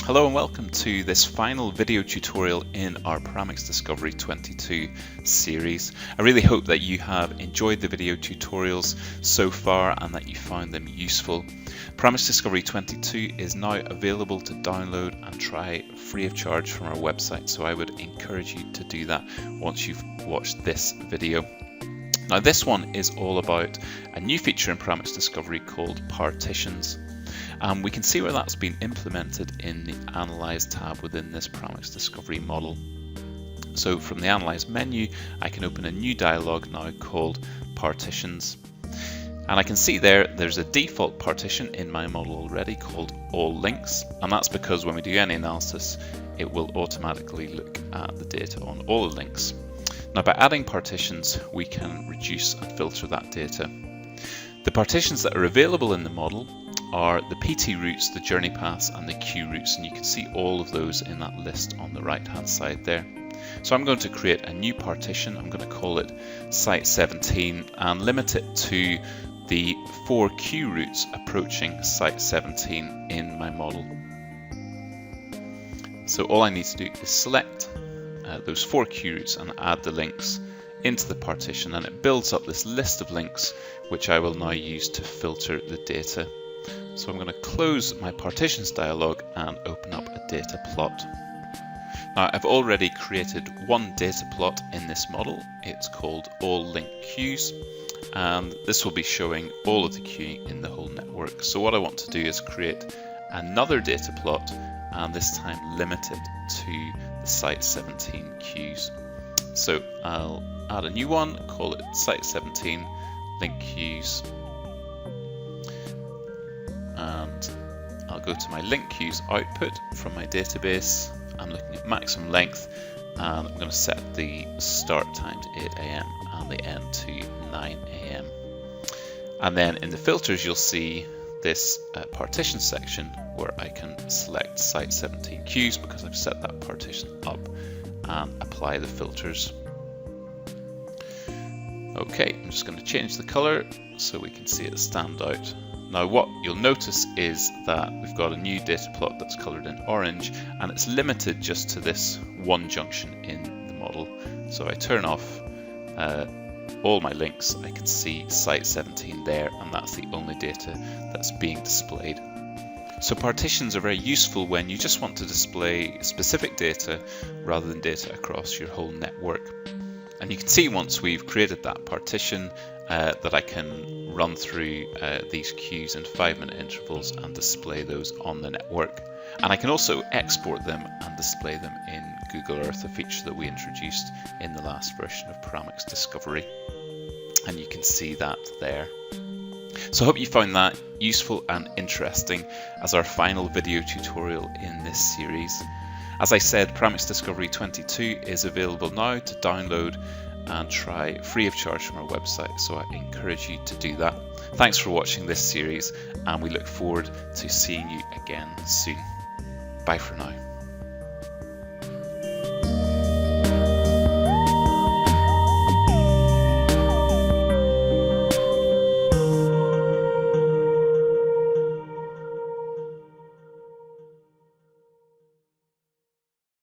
Hello and welcome to this final video tutorial in our Paramics Discovery 22 series. I really hope that you have enjoyed the video tutorials so far and that you found them useful. Paramics Discovery 22 is now available to download and try free of charge from our website, so I would encourage you to do that once you've watched this video. Now this one is all about a new feature in Paramics Discovery called Partitions. We can see where that's been implemented in the Analyze tab within this Paramics Discovery model. So from the Analyze menu, I can open a new dialog now called Partitions. And I can see there's a default partition in my model already called All Links. And that's because when we do any analysis, it will automatically look at the data on all the links. Now by adding partitions, we can reduce and filter that data. The partitions that are available in the model are the PT routes, the journey paths and the Q routes, and you can see all of those in that list on the right hand side there. So I'm going to create a new partition. I'm going to call it Site 17 and limit it to the 4 Q routes approaching Site 17 in my model. So all I need to do is select those 4 Q routes and add the links into the partition, and it builds up this list of links which I will now use to filter the data. So I'm going to close my partitions dialog and open up a data plot. Now I've already created one data plot in this model. It's called All Link Queues, and this will be showing all of the queuing in the whole network. So what I want to do is create another data plot, and this time limited to the Site 17 queues. So I'll add a new one, call it Site 17 Link Queues. And I'll go to my link queues output from my database. I'm looking at maximum length, and I'm going to set the start time to 8 AM and the end to 9 AM. And then in the filters, you'll see this partition section where I can select Site 17 queues because I've set that partition up and apply the filters. Okay, I'm just going to change the color so we can see it stand out. Now what you'll notice is that we've got a new data plot that's coloured in orange, and it's limited just to this one junction in the model. So I turn off all my links, I can see Site 17 there, and that's the only data that's being displayed. So partitions are very useful when you just want to display specific data rather than data across your whole network. And you can see once we've created that partition that I can run through these queues in 5-minute intervals and display those on the network. And I can also export them and display them in Google Earth, a feature that we introduced in the last version of Paramics Discovery. And you can see that there. So I hope you found that useful and interesting as our final video tutorial in this series. As I said, Paramics Discovery 22 is available now to download and try free of charge from our website, so I encourage you to do that. Thanks for watching this series, and we look forward to seeing you again soon. Bye for now.